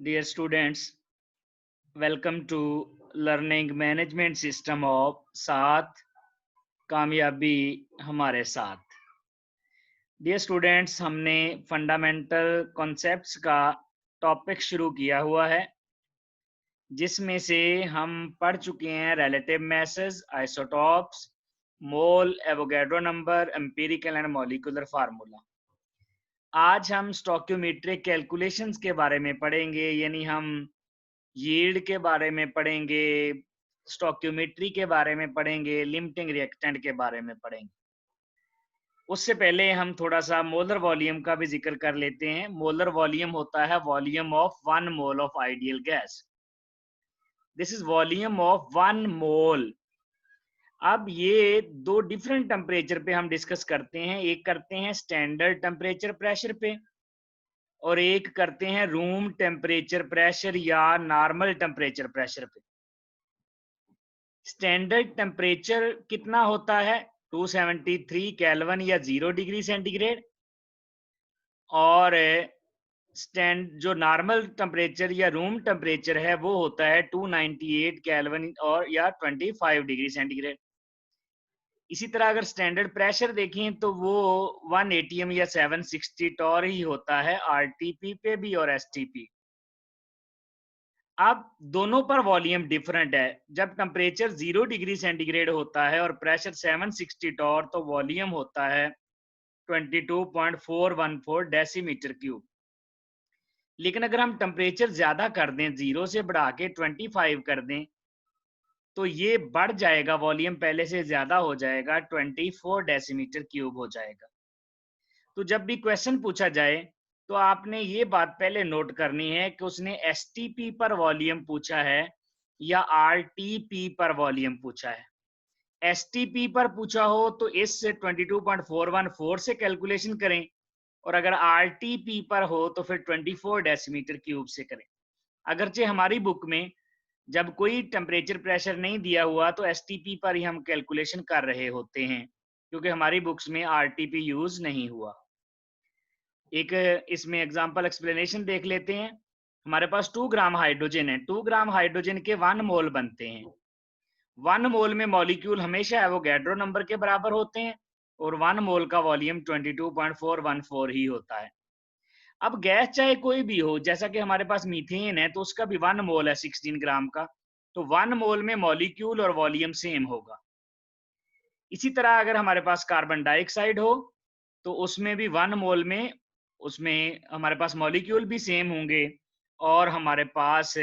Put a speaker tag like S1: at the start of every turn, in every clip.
S1: Dear students, welcome to Learning Management System of साथ कामयाबी हमारे साथ। Dear students, हमने फंडामेंटल कॉन्सेप्ट्स का टॉपिक शुरू किया हुआ है, जिसमें से हम पढ़ चुके हैं relative message, isotopes, mole, Avogadro number, empirical and molecular formula. आज हम स्टोइकियोमेट्रिक कैलकुलेशंस के बारे में पढ़ेंगे, यानी हम यील्ड के बारे में पढ़ेंगे, स्टोइकियोमेट्री के बारे में पढ़ेंगे, लिमिटिंग रिएक्टेंट के बारे में पढ़ेंगे। उससे पहले हम थोड़ा सा मोलर वॉल्यूम का भी जिक्र कर लेते हैं। मोलर वॉल्यूम होता है volume of 1 mole of ideal gas. This is volume of 1 मोल। अब ये दो डिफरेंट टेम्परेचर पे हम डिस्कस करते हैं। एक करते हैं स्टैंडर्ड टेम्परेचर प्रेशर पे और एक करते हैं रूम टेम्परेचर प्रेशर या नॉर्मल टेम्परेचर प्रेशर पे। स्टैंडर्ड टेम्परेचर कितना होता है? 273 केल्विन या 0 डिग्री सेंटीग्रेड। और जो नॉर्मल टेम्परेचर या रूम टेम्परेचर है वो होता है 298 केल्विन और या 25 डिग्री सेंटीग्रेड। इसी तरह अगर स्टैंडर्ड प्रेशर देखें तो वो 1 एटीएम या 760 टॉर ही होता है, आरटीपी पे भी और एसटीपी। अब दोनों पर वॉल्यूम डिफरेंट है। जब टेम्परेचर 0 डिग्री सेंटीग्रेड होता है और प्रेशर 760 टॉर तो वॉल्यूम होता है 22.414 डेसीमीटर क्यूब। लेकिन अगर हम टेम्परेचर ज्यादा कर दें, 0 से बढ़ा के 25 कर दें, तो ये बढ़ जाएगा, वॉल्यूम पहले से ज्यादा हो जाएगा, 24 डेसीमीटर क्यूब हो जाएगा। तो जब भी क्वेश्चन पूछा जाए तो आपने ये बात पहले नोट करनी है कि उसने एसटीपी पर वॉल्यूम पूछा है या आरटीपी पर वॉल्यूम पूछा है। एसटीपी पर पूछा हो तो इस 22.414 से कैलकुलेशन करें, और अगर आरटीपी पर हो तो फिर 24 डेसीमीटर क्यूब से करें। अगरचे हमारी बुक में जब कोई टेम्परेचर प्रेशर नहीं दिया हुआ तो एसटीपी पर ही हम कैलकुलेशन कर रहे होते हैं, क्योंकि हमारी बुक्स में आरटीपी यूज नहीं हुआ। एक इसमें एग्जांपल एक्सप्लेनेशन देख लेते हैं। हमारे पास 2 ग्राम हाइड्रोजन है। 2 ग्राम हाइड्रोजन के 1 मोल बनते हैं। 1 मोल में मॉलिक्यूल हमेशा एवोगैड्रो नंबर के बराबर होते हैं और 1 मोल का वॉल्यूम 22.414 ही होता है। अब गैस चाहे कोई भी हो, जैसा कि हमारे पास मीथेन है तो उसका भी 1 मोल है 16 ग्राम का, तो 1 मोल में मॉलिक्यूल और वॉल्यूम सेम होगा। इसी तरह अगर हमारे पास कार्बन डाइऑक्साइड हो तो उसमें भी 1 मोल में उसमें हमारे पास मॉलिक्यूल भी सेम होंगे और हमारे पास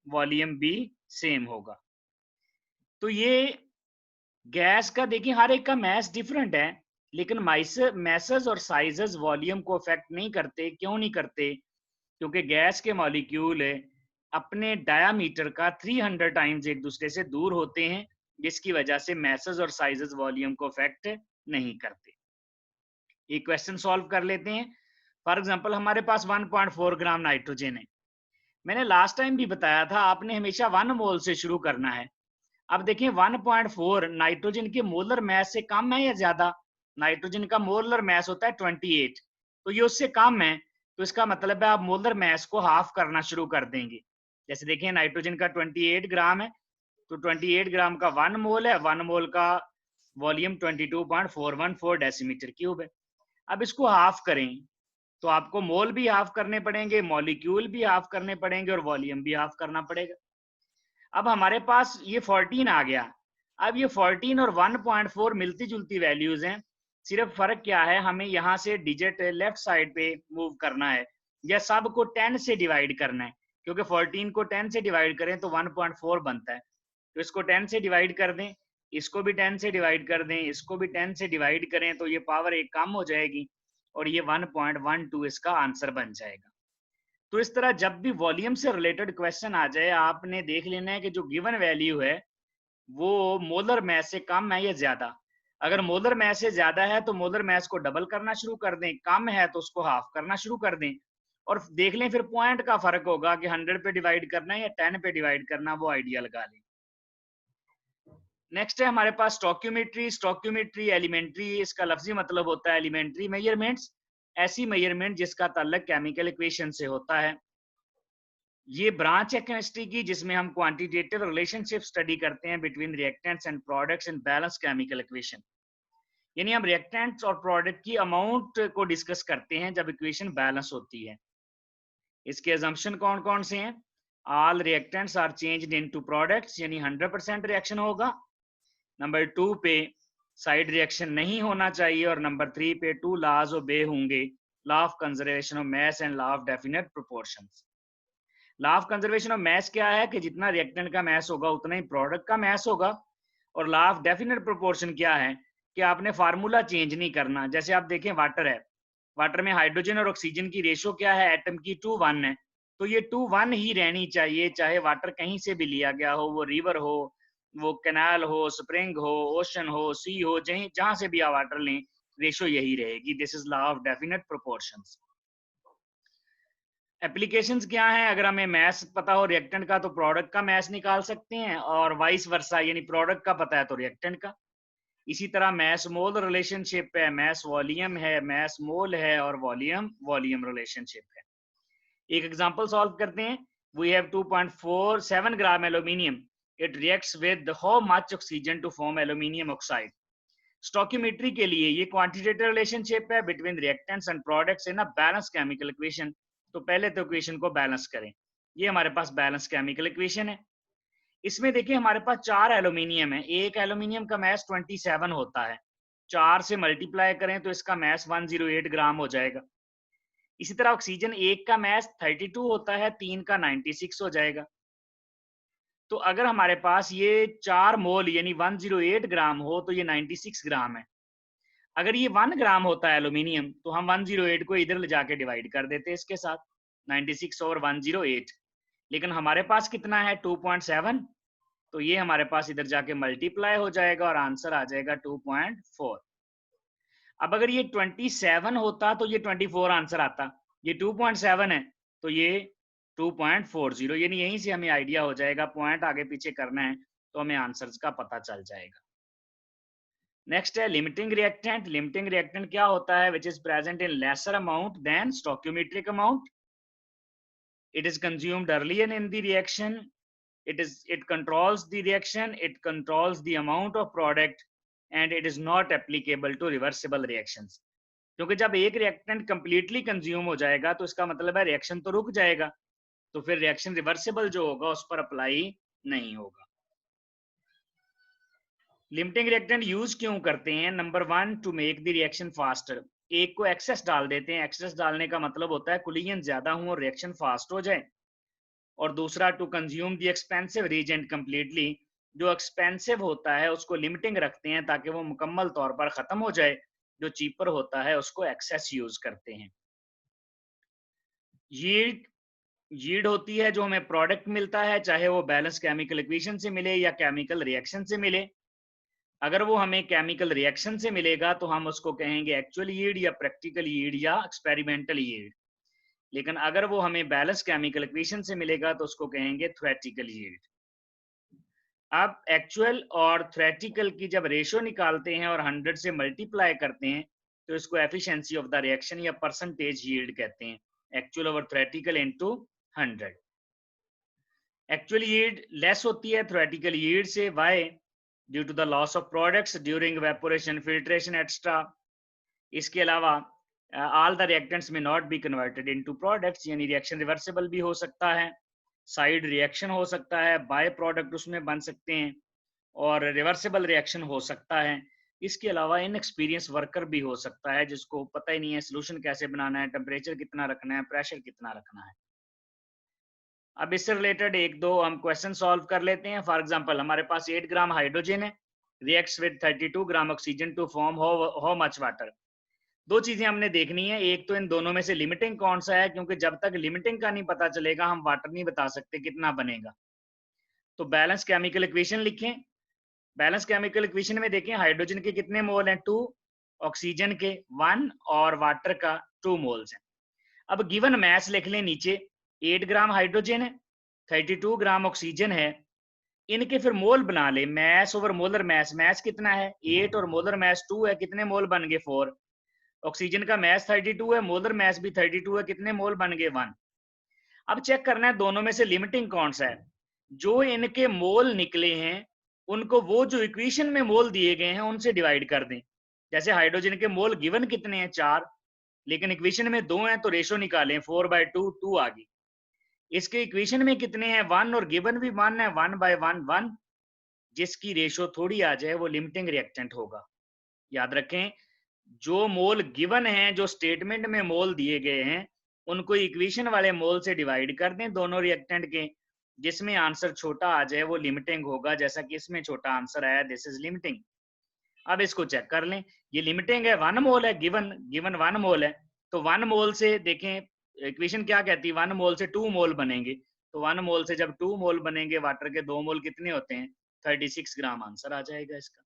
S1: वॉल्यूम भी सेम होगा। तो ये गैस का देखिए हर एक का मैस डिफरेंट है, लेकिन मैसेज और साइजेस वॉल्यूम को अफेक्ट नहीं करते। क्यों नहीं करते? क्योंकि गैस के मॉलिक्यूल अपने डायामीटर का 300 टाइम्स एक दूसरे से दूर होते हैं, जिसकी वजह से मैसेज और साइजेस वॉल्यूम को अफेक्ट नहीं करते। ये क्वेश्चन सॉल्व कर लेते हैं। फॉर एग्जांपल हमारे पास 1.4 ग्राम नाइट्रोजन है। मैंने लास्ट टाइम भी बताया था आपने हमेशा 1 मोल से शुरू करना है। अब देखिए 1.4 नाइट्रोजन के मोलर मैस से कम है या ज्यादा? नाइट्रोजन का मोलर मैस होता है 28, तो ये उससे कम है, तो इसका मतलब है आप मोलर मैस को हाफ करना शुरू कर देंगे। जैसे देखिए नाइट्रोजन का 28 ग्राम है, तो 28 ग्राम का 1 मोल है, 1 मोल का वॉल्यूम 22.414 डेसीमीटर क्यूब है। अब इसको हाफ करें तो आपको मोल भी हाफ करने पड़ेंगे, मॉलिक्यूल भी हाफ करने पड़ेंगे और वॉल्यूम भी हाफ करना पड़ेगा। अब हमारे पास ये 14 आ गया। अब ये 14 और 1.4 मिलती जुलती वैल्यूज हैं, सिर्फ फर्क क्या है, हमें यहाँ से डिजिट लेफ्ट साइड पे मूव करना है या सब को 10 से डिवाइड करना है, क्योंकि 14 को 10 से डिवाइड करें तो 1.4 बनता है। तो इसको 10 से डिवाइड कर दें, इसको भी 10 से डिवाइड कर दें, इसको भी 10 से डिवाइड करें, तो ये पावर एक कम हो जाएगी और ये 1.12 इसका आंसर बन जाएगा। तो इस तरह जब भी वॉल्यूम से रिलेटेड क्वेश्चन आ जाए, आपने देख लेना है कि जो गिवन वैल्यू है वो मोलर मैस से कम है या ज्यादा। अगर मोलर मैस से ज्यादा है तो मोलर मैस को डबल करना शुरू कर दें, कम है तो उसको हाफ करना शुरू कर दें, और देख लें फिर पॉइंट का फर्क होगा कि 100 पे डिवाइड करना है या 10 पे डिवाइड करना, वो आइडिया लगा लें। नेक्स्ट है हमारे पास स्टोइकियोमेट्री। स्टोइकियोमेट्री एलिमेंट्री, इसका लफ्जी मतलब होता है एलिमेंट्री मेजरमेंट्स, ऐसी मेजरमेंट जिसका ताल्लुक केमिकल इक्वेशन से होता है। ये ब्रांच है केमिस्ट्री की जिसमें हम क्वांटिटेटिव रिलेशनशिप स्टडी करते हैं between reactants and products in balance chemical equation. यानी हम रिएक्टेंट्स और प्रोडक्ट की अमाउंट को डिस्कस करते हैं जब इक्वेशन बैलेंस होती है। इसके अजम्पशन कौन कौन से हैं? All reactants are changed into products, यानी 100% रिएक्शन होगा। नंबर 2 पे साइड रिएक्शन नहीं होना चाहिए, और नंबर 3 पे 2 लॉज ओबे होंगे, law of conservation of mass and law of definite proportions. Law of conservation of mass क्या है कि जितना रिएक्टेंट का मास होगा उतना ही प्रोडक्ट का मास होगा। और लॉ ऑफ डेफिनेट प्रोपोर्शन क्या है कि आपने फार्मूला चेंज नहीं करना। जैसे आप देखें वाटर है, वाटर में हाइड्रोजन और ऑक्सीजन की रेशो क्या है? एटम की 2:1 है, तो ये 2:1 ही रहनी चाहिए, चाहे वाटर कहीं से भी लिया गया हो, वो रिवर हो, वो कैनाल हो, स्प्रिंग हो, ओशन हो, सी हो, जहां से भी आप वाटर लें, रेशो यही रहेगी। This is law of definite proportions. Applications क्या हैं? अगर हमें मैस पता हो रिएक्टेंट का तो प्रोडक्ट का मैस निकाल सकते हैं, और वाइस वर्सा, यानी प्रोडक्ट का पता है तो रिएक्टेंट का। इसी तरह मैस मोल रिलेशनशिप है, मैस वॉल्यूम है, मैस मोल है, और वॉल्यूम वॉल्यूम रिलेशनशिप है। एक एग्जांपल सॉल्व करते हैं। We have 2.47 gram aluminium, it reacts with how much oxygen to form aluminium oxide. Stoichiometry के लिए ये क्वांटिटेटिव रिलेशनशिप है between reactants and products in a balance chemical equation. तो पहले तो इक्वेशन को बैलेंस करें। ये हमारे पास बैलेंस केमिकल इक्वेशन है। इसमें देखिए हमारे पास 4 एल्यूमिनियम है, एक एल्यूमिनियम का मास 27 होता है, 4 से मल्टीप्लाई करें तो इसका मास 108 ग्राम हो जाएगा। इसी तरह ऑक्सीजन एक का मास 32 होता है, 3 का 96 हो जाएगा। तो अगर हमारे पास ये 4 मोल यानी 108 ग्राम हो तो ये 96 ग्राम है। अगर ये 1 ग्राम होता है एल्यूमिनियम तो हम 108 को इधर ले जाके डिवाइड कर देते हैं इसके साथ, 96 और 108। लेकिन हमारे पास कितना है? 2.7, तो ये हमारे पास इधर जाके मल्टीप्लाई हो जाएगा और आंसर आ जाएगा 2.4। अब अगर ये 27 होता तो ये 24 आंसर आता, ये 2.7 है तो ये 2.40, यानी यहीं से हमें आइडिया हो जाएगा, पॉइंट आगे पीछे करना है तो हमें आंसर्स का पता चल जाएगा। नेक्स्ट है लिमिटिंग रिएक्टेंट। लिमिटिंग रिएक्टेंट क्या होता है? Which is present in lesser amount than stoichiometric amount. It is consumed earlier in the reaction, it controls the reaction, it controls the amount of product, and it is not applicable to reversible reactions। क्योंकि जब एक reactant completely consume हो जाएगा तो इसका मतलब है reaction तो रुक जाएगा, तो फिर रिएक्शन रिवर्सिबल जो होगा उस पर अप्लाई नहीं होगा। लिमिटिंग रिएक्टेंट यूज क्यों करते हैं? Number 1, to make the reaction faster. एक को एक्सेस डाल देते हैं, एक्सेस डालने का मतलब होता है कोलिजन ज्यादा हो और रिएक्शन फास्ट हो जाए। और दूसरा, to consume the expensive reagent completely. जो एक्सपेंसिव होता है उसको लिमिटिंग रखते हैं ताकि वो मुकम्मल तौर पर खत्म हो जाए, जो चीपर होता है उसको एक्सेस यूज करते हैं। यील्ड, यील्ड होती है जो हमें प्रोडक्ट मिलता है, चाहे वो बैलेंस केमिकल इक्वेशन से मिले या केमिकल रिएक्शन से मिले। अगर वो हमें केमिकल रिएक्शन से मिलेगा तो हम उसको कहेंगे एक्चुअल यील्ड या प्रैक्टिकल यील्ड या एक्सपेरिमेंटल यील्ड। लेकिन अगर वो हमें बैलेंस केमिकल इक्वेशन से मिलेगा तो उसको कहेंगे थ्योरेटिकल यील्ड। अब एक्चुअल और थ्योरेटिकल की जब रेशो निकालते हैं और 100 से मल्टीप्लाई करते हैं तो इसको एफिशिएंसी ऑफ द रिएक्शन या परसेंटेज यील्ड कहते हैं, actual over theoretical into 100। Actual yield less होती है थ्योरेटिकल यील्ड से, why? Due to the loss of products during evaporation, filtration extra. इसके अलावा ऑल द रिएक्टेंट्स में not be converted into products, यानी रिएक्शन रिवर्सिबल भी हो सकता है, साइड रिएक्शन हो सकता है, बाय प्रोडक्ट उसमें बन सकते हैं, और रिवर्सिबल रिएक्शन हो सकता है। इसके अलावा इनएक्सपीरियंस वर्कर भी हो सकता है जिसको पता ही नहीं है सोल्यूशन कैसे बनाना है, टेम्परेचर कितना रखना है, प्रेशर कितना रखना है। अब इससे रिलेटेड एक दो हम क्वेश्चन सॉल्व कर लेते हैं। फॉर एग्जांपल हमारे पास 8 ग्राम हाइड्रोजन है, reacts with 32 gram oxygen to form how much water. दो चीजें हमने देखनी है, एक तो इन दोनों में से लिमिटिंग कौन सा है, क्योंकि जब तक लिमिटिंग का नहीं पता चलेगा हम वाटर नहीं बता सकते कितना बनेगा। तो बैलेंस केमिकल इक्वेशन लिखें। बैलेंस केमिकल इक्वेशन में देखें हाइड्रोजन के कितने मोल हैं? 2, ऑक्सीजन के 1 और वाटर का 2 मोल्स हैं। अब गिवन मैस लिख लें नीचे, 8 ग्राम हाइड्रोजन है, 32 ग्राम ऑक्सीजन है, इनके फिर मोल बना ले, mass over molar mass. Mass कितना है? 8 और मोलर मैस 2 है, कितने मोल बन गए? 4। ऑक्सीजन का मैस 32 है, मोलर मैस भी 32 है, कितने मोल बन गए? 1। अब चेक करना है दोनों में से लिमिटिंग कौन सा है। जो इनके मोल निकले हैं उनको वो जो इक्वेशन में मोल दिए गए हैं उनसे डिवाइड कर दें। जैसे हाइड्रोजन के मोल गिवन कितने हैं 4, लेकिन इक्वेशन में 2 हैं तो रेशो निकालें 4/2 2 आ गई। इसके इक्वेशन में कितने हैं 1 और गिवन भी 1 है 1/1 1, जिसकी रेशो थोड़ी आ जाए वो लिमिटिंग रिएक्टेंट होगा। याद रखें जो मोल गिवन हैं, जो स्टेटमेंट में मोल दिए गए हैं, उनको इक्वेशन वाले मोल से डिवाइड कर दें दोनों रिएक्टेंट के, जिसमें आंसर छोटा आ जाए वो लिमिटिंग होगा। जैसा कि इसमें छोटा आंसर आया, दिस इज लिमिटिंग। अब इसको चेक कर लें, ये लिमिटिंग है, 1 मोल है, गिवन गिवन 1 मोल है, तो 1 मोल से देखें इक्वेशन क्या कहती है, 1 मोल से 2 मोल बनेंगे, तो 1 मोल से जब 2 मोल बनेंगे, वाटर के 2 मोल कितने होते हैं 36 ग्राम, आंसर आ जाएगा इसका।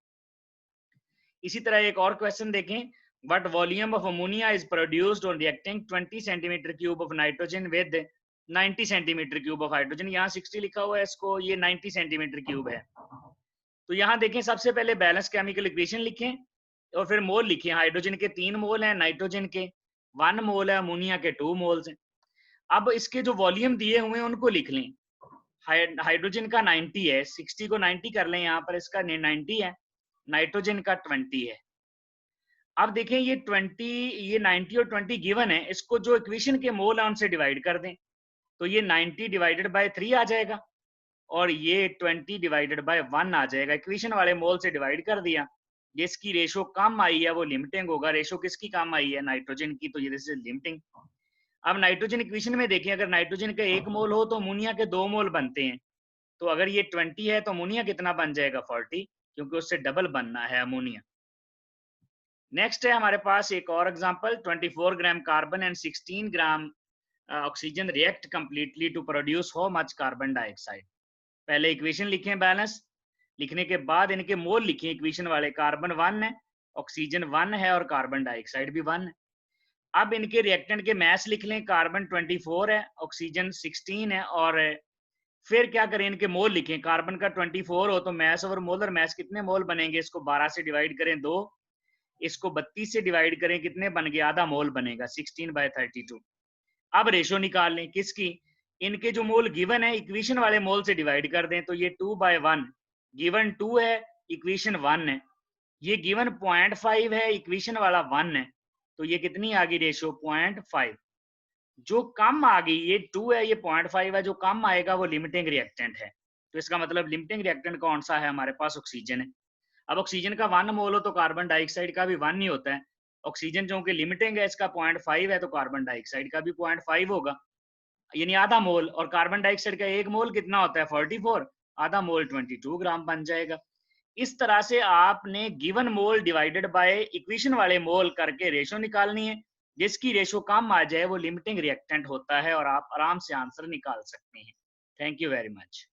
S1: इसी तरह एक और क्वेश्चन देखें, what volume of ammonia is produced on reacting 20 centimeter cube of nitrogen with 90 centimeter cube of hydrogen। यहाँ 60 लिखा हुआ है, इसको ये 90 सेंटीमीटर क्यूब है। तो यहाँ देखें सबसे पहले बैलेंस केमिकल इक्वेशन लिखें और फिर मोल लिखें। हाइड्रोजन के 3 मोल हैं, नाइट्रोजन के 1 मोल है, अमोनिया के 2 मोल्स हैं। अब इसके जो वॉल्यूम दिए हुए हैं उनको लिख लें। हाइड्रोजन का 90 है, 60 को 90 कर लें, यहाँ पर इसका 90 है, नाइट्रोजन का 20 है। अब देखें ये 20, ये 90 और 20 गिवन है, इसको जो इक्वेशन के मोल है उनसे डिवाइड कर दें, तो ये 90 डिवाइडेड बाय 3 आ जाएगा और ये 20 डिवाइडेड बाय 1 आ जाएगा। इक्वेशन वाले मोल से डिवाइड कर दिया, जिसकी रेशो कम आई है वो लिमिटिंग होगा। रेशो किसकी कम आई है, नाइट्रोजन की, तो ये दिस इज लिमिटिंग। अब नाइट्रोजन इक्वेशन में देखिए, अगर नाइट्रोजन का 1 मोल हो तो अमोनिया के 2 मोल बनते हैं, तो अगर ये 20 है तो अमोनिया कितना बन जाएगा 40, क्योंकि उससे डबल बनना है अमोनिया। नेक्स्ट है हमारे पास एक और example, 24 gram carbon and 16 gram oxygen react completely to produce how much carbon dioxide. पहले इक्वेशन लिखें, बैलेंस लिखने के बाद इनके मोल लिखें इक्वेशन वाले। कार्बन 1 है, ऑक्सीजन 1 है और कार्बन डाइऑक्साइड भी 1 है। अब इनके रिएक्टेंट के मैस लिख लें, कार्बन 24 है, ऑक्सीजन 16 है, और फिर क्या करें इनके मोल लिखें। कार्बन का 24 हो तो मैस और मोलर मैस कितने मोल बनेंगे, इसको 12 से डिवाइड करें 2, इसको 32 से डिवाइड करें, कितने बन गए, आधा मोल बनेगा 16/32। अब रेशो निकाल लें किसकी, इनके जो मोल गिवन है इक्वेशन वाले मोल से डिवाइड कर दें, तो ये 2/1, गिवन 2 है, इक्वेशन 1 है, ये गिवन 0.5 है, इक्वेशन वाला 1 है, तो ये कितनी आ गई रेशो 0.5। जो कम आ गई, ये 2 है, ये 0.5 है, जो कम आएगा वो लिमिटिंग रिएक्टेंट है। तो इसका मतलब लिमिटिंग रिएक्टेंट कौन सा है, हमारे पास ऑक्सीजन है। अब ऑक्सीजन का 1 मोल हो तो कार्बन डाइऑक्साइड का भी 1 ही होता है। ऑक्सीजन जो कि लिमिटिंग है इसका 0.5 है, तो कार्बन डाइऑक्साइड का भी 0.5 होगा, यानी आधा मोल। और कार्बन डाइऑक्साइड का 1 मोल कितना होता है 44, आधा मोल 22 ग्राम बन जाएगा। इस तरह से आपने given mole divided by equation वाले मोल करके रेशो निकालनी है। जिसकी रेशो कम आ जाए वो लिमिटिंग रिएक्टेंट होता है और आप आराम से आंसर निकाल सकते हैं। Thank you very much.